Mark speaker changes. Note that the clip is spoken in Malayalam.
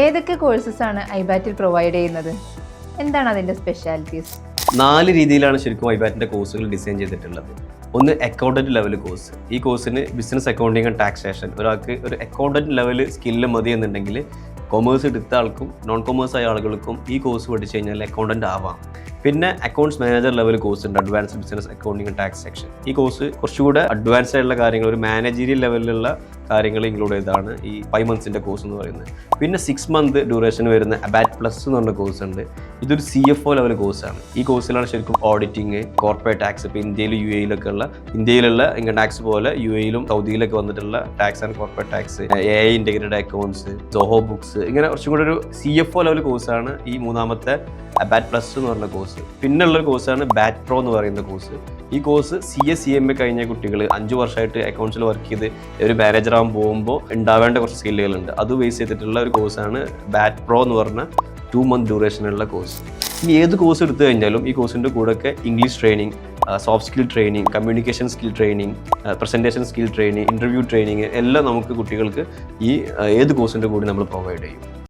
Speaker 1: ഏതൊക്കെ കോഴ്സസ് ആണ് ഐബാറ്റിൽ പ്രൊവൈഡ് ചെയ്യുന്നത്? എന്താണ് അതിൻ്റെ സ്പെഷ്യാലിറ്റീസ്?
Speaker 2: 4 രീതിയിലാണ് ശരിക്കും ഐബാറ്റിൻ്റെ കോഴ്സുകൾ ഡിസൈൻ ചെയ്തിട്ടുള്ളത്. ഒന്ന് അക്കൗണ്ടൻറ്റ് ലെവൽ കോഴ്സ്. ഈ കോഴ്സിന് ബിസിനസ് അക്കൗണ്ടിങ് ആൻഡ് ടാക്സേഷൻ. ഒരാൾക്ക് ഒരു അക്കൗണ്ടൻറ്റ് ലെവൽ സ്കില്ല് മതി എന്നുണ്ടെങ്കിൽ കൊമേഴ്സ് എടുത്ത ആൾക്കും നോൺ കൊമേഴ്സ് ആയ ആളുകൾക്കും ഈ കോഴ്സ് പഠിച്ചു കഴിഞ്ഞാൽ അക്കൗണ്ടൻറ്റ് ആവാം. പിന്നെ അക്കൗണ്ട്സ് മാനേജർ ലെവൽ കോഴ്സ് ഉണ്ട്, advanced business accounting and tax section. ഈ കോഴ്സ് കുറച്ചുകൂടെ അഡ്വാൻസ്ഡ് ആയിട്ടുള്ള കാര്യങ്ങൾ, ഒരു മാനേജീരിയൽ ലെവലിലുള്ള കാര്യങ്ങൾ ഇൻക്ലൂഡ് ചെയ്താണ് ഈ 5 months കോഴ്സ് എന്ന് പറയുന്നത്. പിന്നെ 6 month ഡ്യൂറേഷൻ വരുന്ന അബാറ്റ് പ്ലസ് എന്ന് പറഞ്ഞ കോഴ്സ് ഉണ്ട്. ഇതൊരു CFO ലെവൽ കോഴ്സാണ്. ഈ കോഴ്സിലാണ് ശരിക്കും ഓഡിറ്റിങ്, കോർപ്പറേറ്റ് ടാക്സ്, ഇപ്പോൾ ഇന്ത്യയിലും UAE-ലൊക്കെ ഉള്ള ഇന്ത്യയിലുള്ള ഇൻകം ടാക്സ് പോലെ UAE-ലും സൗദിയിലൊക്കെ വന്നിട്ടുള്ള tax and corporate tax, AI integrated accounts, Zoho books, ഇങ്ങനെ കുറച്ചും കൂടെ ഒരു CFO ലെവൽ കോഴ്സാണ് ഈ മൂന്നാമത്തെ അബാറ്റ് പ്ലസ് എന്ന് പറഞ്ഞ കോഴ്സ്. പിന്നുള്ളൊരു കോഴ്സാണ് ബാറ്റ് പ്രോ എന്ന് പറയുന്ന കോഴ്സ്. ഈ കോഴ്സ് CA CMA കഴിഞ്ഞ കുട്ടികൾ 5 വർഷമായിട്ട് അക്കൗണ്ട്സിൽ വർക്ക് ചെയ്ത് ഒരു മാനേജർ ആകാൻ പോകുമ്പോൾ ഉണ്ടാവേണ്ട കുറച്ച് സ്കില്ലുകളുണ്ട്. അത് ബേസ് ചെയ്തിട്ടുള്ള ഒരു കോഴ്സാണ് ബാറ്റ് പ്രോ എന്ന് പറഞ്ഞ 2 month ഡ്യൂറേഷനുള്ള കോഴ്സ്. ഇനി ഏത് കോഴ്സ് എടുത്തു കഴിഞ്ഞാലും ഈ കോഴ്സിൻ്റെ കൂടെയൊക്കെ English training, soft skill training, communication skill training, presentation skill training, interview training എല്ലാം നമുക്ക് കുട്ടികൾക്ക് ഈ ഏത് കോഴ്സിൻ്റെ കൂടി നമ്മൾ പ്രൊവൈഡ് ചെയ്യും.